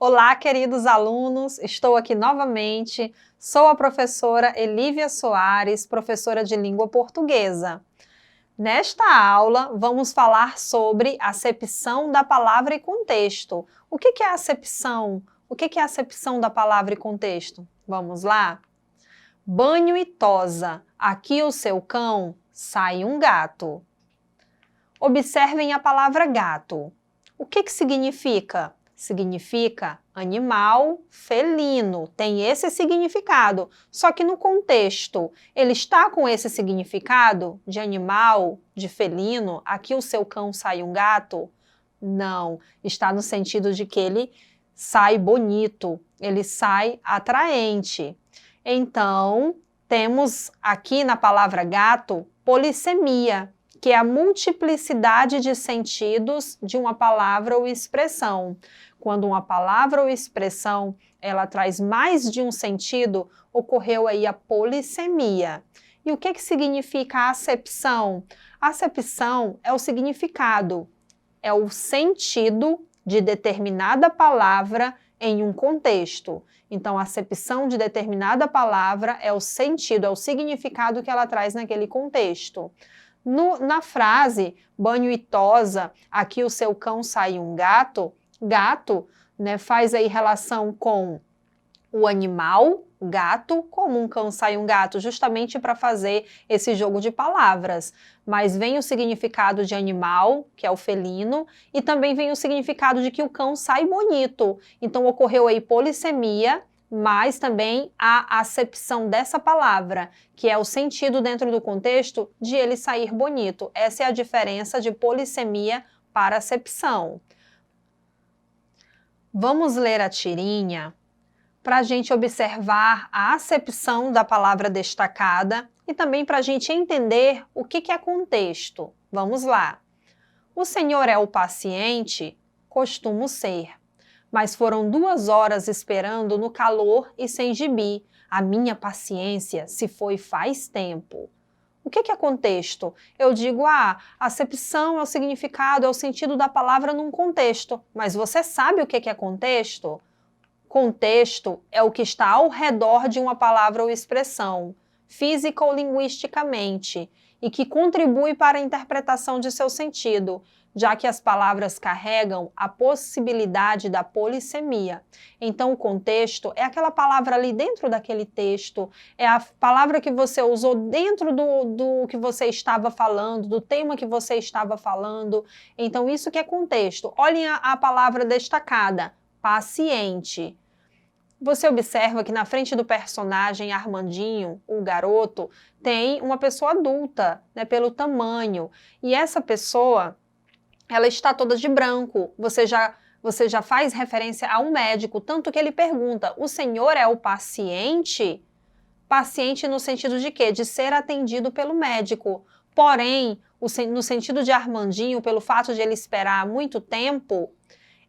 Olá, queridos alunos, estou aqui novamente. Sou a professora Elívia Soares, professora de língua portuguesa. Nesta aula, vamos falar sobre acepção da palavra e contexto. O que é acepção? O que é acepção da palavra e contexto? Vamos lá? Banho e tosa, aqui o seu cão, sai um gato. Observem a palavra gato. O que significa? Significa animal felino, tem esse significado, só que no contexto, ele está com esse significado de animal, de felino, aqui o seu cão sai um gato? Não, está no sentido de que ele sai bonito, ele sai atraente. Então, temos aqui na palavra gato, polissemia, que é a multiplicidade de sentidos de uma palavra ou expressão. Quando uma palavra ou expressão ela traz mais de um sentido, ocorreu aí a polissemia. E o que significa a acepção? A acepção é o significado, é o sentido de determinada palavra em um contexto. Então, a acepção de determinada palavra é o sentido, é o significado que ela traz naquele contexto. Na frase, banho e tosa, aqui o seu cão sai um gato, gato, né, faz aí relação com o animal, gato, como um cão sai um gato, justamente para fazer esse jogo de palavras. Mas vem o significado de animal, que é o felino, e também vem o significado de que o cão sai bonito. Então ocorreu aí polissemia, mas também a acepção dessa palavra, que é o sentido dentro do contexto de ele sair bonito. Essa é a diferença de polissemia para acepção. Vamos ler a tirinha para a gente observar a acepção da palavra destacada e também para a gente entender o que é contexto. Vamos lá. O senhor é o paciente? Costumo ser. Mas foram 2 horas esperando no calor e sem gibi. A minha paciência se foi faz tempo. O que é contexto? Eu digo, acepção é o significado, é o sentido da palavra num contexto. Mas você sabe o que é contexto? Contexto é o que está ao redor de uma palavra ou expressão, física ou linguisticamente, e que contribui para a interpretação de seu sentido, já que as palavras carregam a possibilidade da polissemia. Então, o contexto é aquela palavra ali dentro daquele texto, é a palavra que você usou dentro do que você estava falando, do tema que você estava falando. Então, isso que é contexto. Olhem a palavra destacada, paciente. Você observa que na frente do personagem Armandinho, o garoto, tem uma pessoa adulta, né, pelo tamanho. E essa pessoa, ela está toda de branco. Você já faz referência a um médico, tanto que ele pergunta, o senhor é o paciente? Paciente no sentido de quê? De ser atendido pelo médico. Porém, no sentido de Armandinho, pelo fato de ele esperar muito tempo,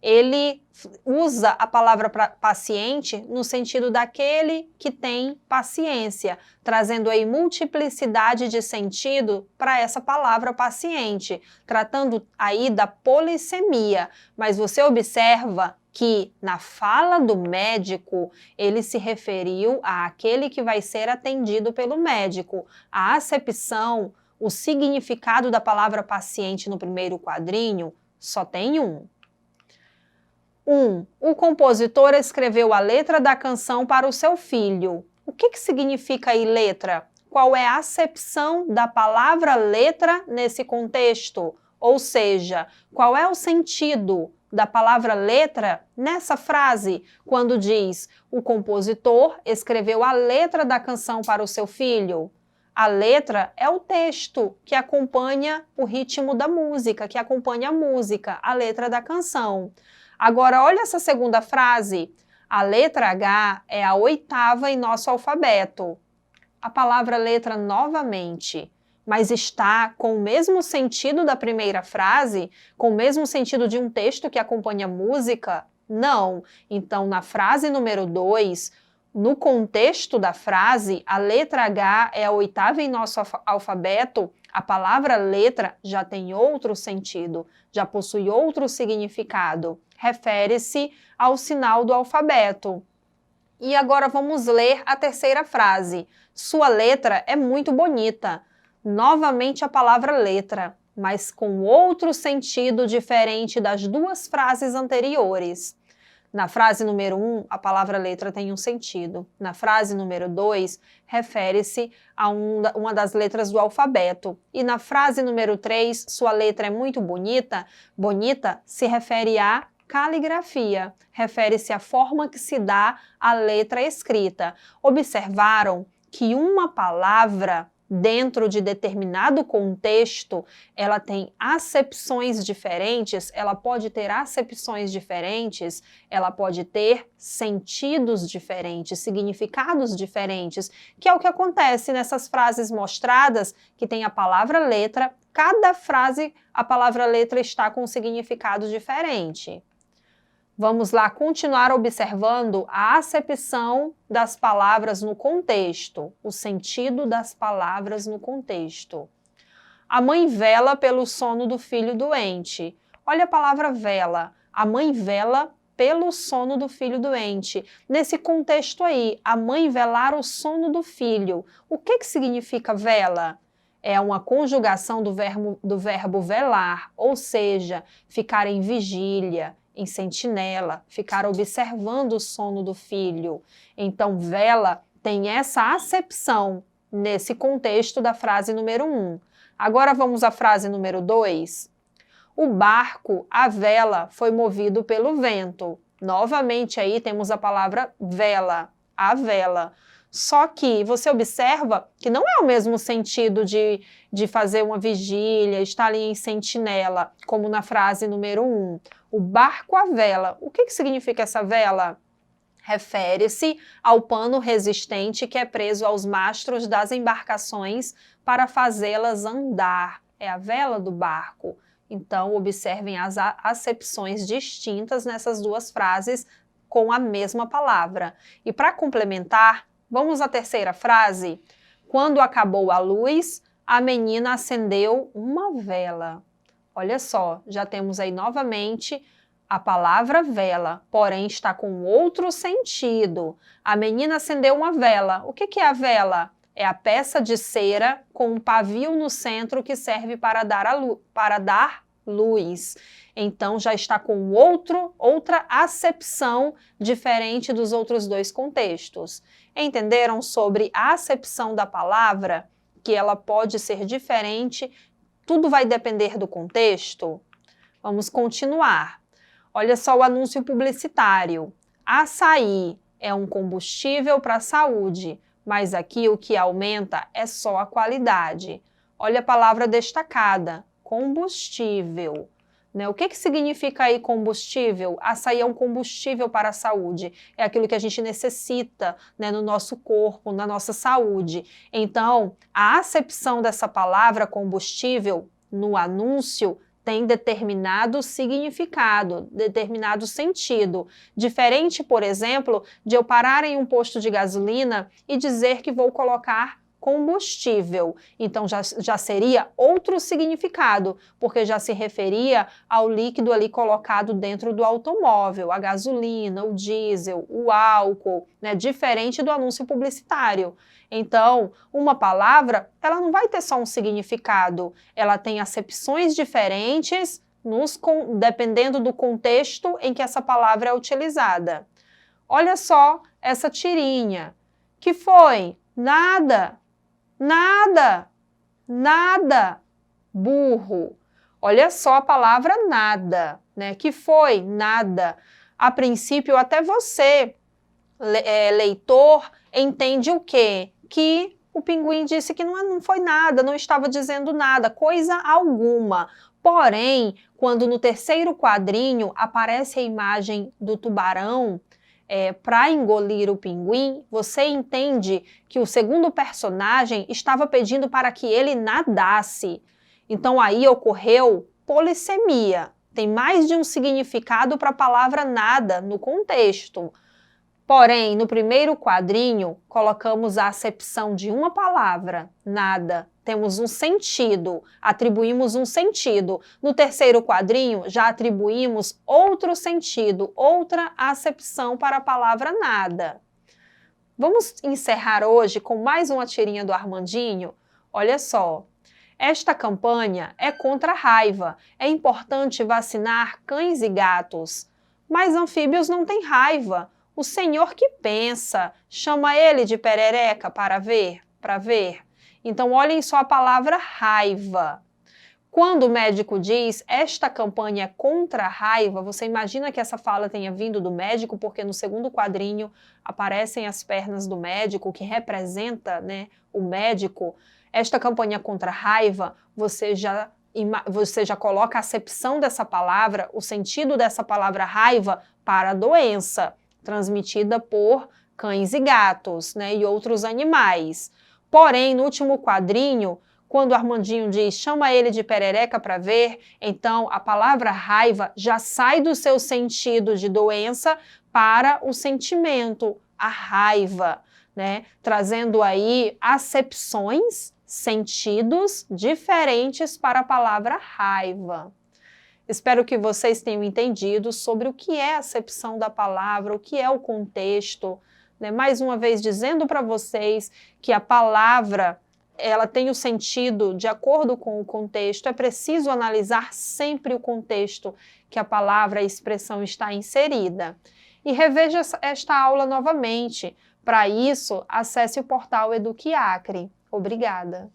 ele usa a palavra paciente no sentido daquele que tem paciência, trazendo aí multiplicidade de sentido para essa palavra paciente, tratando aí da polissemia. Mas você observa que na fala do médico, ele se referiu àquele que vai ser atendido pelo médico. A acepção, o significado da palavra paciente no primeiro quadrinho, só tem um. 1. O compositor escreveu a letra da canção para o seu filho. O que significa aí letra? Qual é a acepção da palavra letra nesse contexto? Ou seja, qual é o sentido da palavra letra nessa frase, quando diz o compositor escreveu a letra da canção para o seu filho? A letra é o texto que acompanha o ritmo da música, que acompanha a música, a letra da canção. Agora, olha essa segunda frase. A letra H é a 8ª em nosso alfabeto. A palavra letra novamente, mas está com o mesmo sentido da primeira frase? Com o mesmo sentido de um texto que acompanha a música? Não. Então, na frase número 2, No contexto da frase, a letra H é a oitava em nosso alfabeto, a palavra letra já tem outro sentido, já possui outro significado, refere-se ao sinal do alfabeto. E agora vamos ler a terceira frase. Sua letra é muito bonita. Novamente a palavra letra, mas com outro sentido diferente das duas frases anteriores. Na frase número 1, a palavra letra tem um sentido. Na frase número 2, refere-se a uma das letras do alfabeto. E na frase número 3, sua letra é muito bonita. Bonita se refere à caligrafia. Refere-se à forma que se dá à letra escrita. Observaram que uma palavra dentro de determinado contexto, ela tem acepções diferentes, ela pode ter acepções diferentes, ela pode ter sentidos diferentes, significados diferentes, que é o que acontece nessas frases mostradas, que tem a palavra letra, cada frase, a palavra letra está com um significado diferente. Vamos lá continuar observando a acepção das palavras no contexto, o sentido das palavras no contexto. A mãe vela pelo sono do filho doente. Olha a palavra vela. A mãe vela pelo sono do filho doente. Nesse contexto aí, a mãe velar o sono do filho. O que significa vela? É uma conjugação do verbo velar, ou seja, ficar em vigília, em sentinela, ficar observando o sono do filho. Então, vela tem essa acepção nesse contexto da frase número 1. Agora vamos à frase número 2. O barco, a vela, foi movido pelo vento. Novamente aí temos a palavra vela, a vela. Só que você observa que não é o mesmo sentido de fazer uma vigília, estar ali em sentinela, como na frase número 1. O barco à vela. O que significa essa vela? Refere-se ao pano resistente que é preso aos mastros das embarcações para fazê-las andar. É a vela do barco. Então, observem as acepções distintas nessas duas frases com a mesma palavra. E para complementar, vamos à terceira frase. Quando acabou a luz, a menina acendeu uma vela. Olha só, já temos aí novamente a palavra vela, porém está com outro sentido. A menina acendeu uma vela. O que é a vela? É a peça de cera com um pavio no centro que serve para dar luz. Então já está com outra acepção diferente dos outros dois contextos. Entenderam sobre a acepção da palavra? Que ela pode ser diferente, tudo vai depender do contexto? Vamos continuar. Olha só o anúncio publicitário. Açaí é um combustível para a saúde, mas aqui o que aumenta é só a qualidade. Olha a palavra destacada, combustível. Né? O que significa aí combustível? Açaí é um combustível para a saúde, é aquilo que a gente necessita, né, no nosso corpo, na nossa saúde. Então, a acepção dessa palavra combustível no anúncio tem determinado significado, determinado sentido. Diferente, por exemplo, de eu parar em um posto de gasolina e dizer que vou colocar combustível. Então, já seria outro significado, porque já se referia ao líquido ali colocado dentro do automóvel, a gasolina, o diesel, o álcool, né? Diferente do anúncio publicitário. Então, uma palavra, ela não vai ter só um significado, ela tem acepções diferentes dependendo do contexto em que essa palavra é utilizada. Olha só essa tirinha. Que foi? Nada. Nada, nada, burro. Olha só a palavra nada, né? Que foi nada. A princípio, até você, leitor, entende o quê? Que o pinguim disse que não foi nada, não estava dizendo nada, coisa alguma. Porém, quando no terceiro quadrinho aparece a imagem do tubarão, para engolir o pinguim, você entende que o segundo personagem estava pedindo para que ele nadasse. Então aí ocorreu polissemia. Tem mais de um significado para a palavra nada no contexto. Porém, no primeiro quadrinho, colocamos a acepção de uma palavra, nada. Temos um sentido, atribuímos um sentido. No terceiro quadrinho, já atribuímos outro sentido, outra acepção para a palavra nada. Vamos encerrar hoje com mais uma tirinha do Armandinho? Olha só. Esta campanha é contra a raiva. É importante vacinar cães e gatos. Mas anfíbios não têm raiva. O senhor que pensa, chama ele de perereca para ver. Então, olhem só a palavra raiva. Quando o médico diz, esta campanha é contra a raiva, você imagina que essa fala tenha vindo do médico, porque no segundo quadrinho aparecem as pernas do médico, que representa, né, o médico. Esta campanha contra a raiva, você já coloca a acepção dessa palavra, o sentido dessa palavra raiva para a doença, transmitida por cães e gatos, né, e outros animais. Porém, no último quadrinho, quando o Armandinho diz, chama ele de perereca para ver, então a palavra raiva já sai do seu sentido de doença para o sentimento, a raiva, né, trazendo aí acepções, sentidos diferentes para a palavra raiva. Espero que vocês tenham entendido sobre o que é a acepção da palavra, o que é o contexto, né? Mais uma vez dizendo para vocês que a palavra, ela tem o sentido de acordo com o contexto, é preciso analisar sempre o contexto que a palavra, a expressão está inserida. E reveja esta aula novamente. Para isso, acesse o portal Eduque Acre. Obrigada!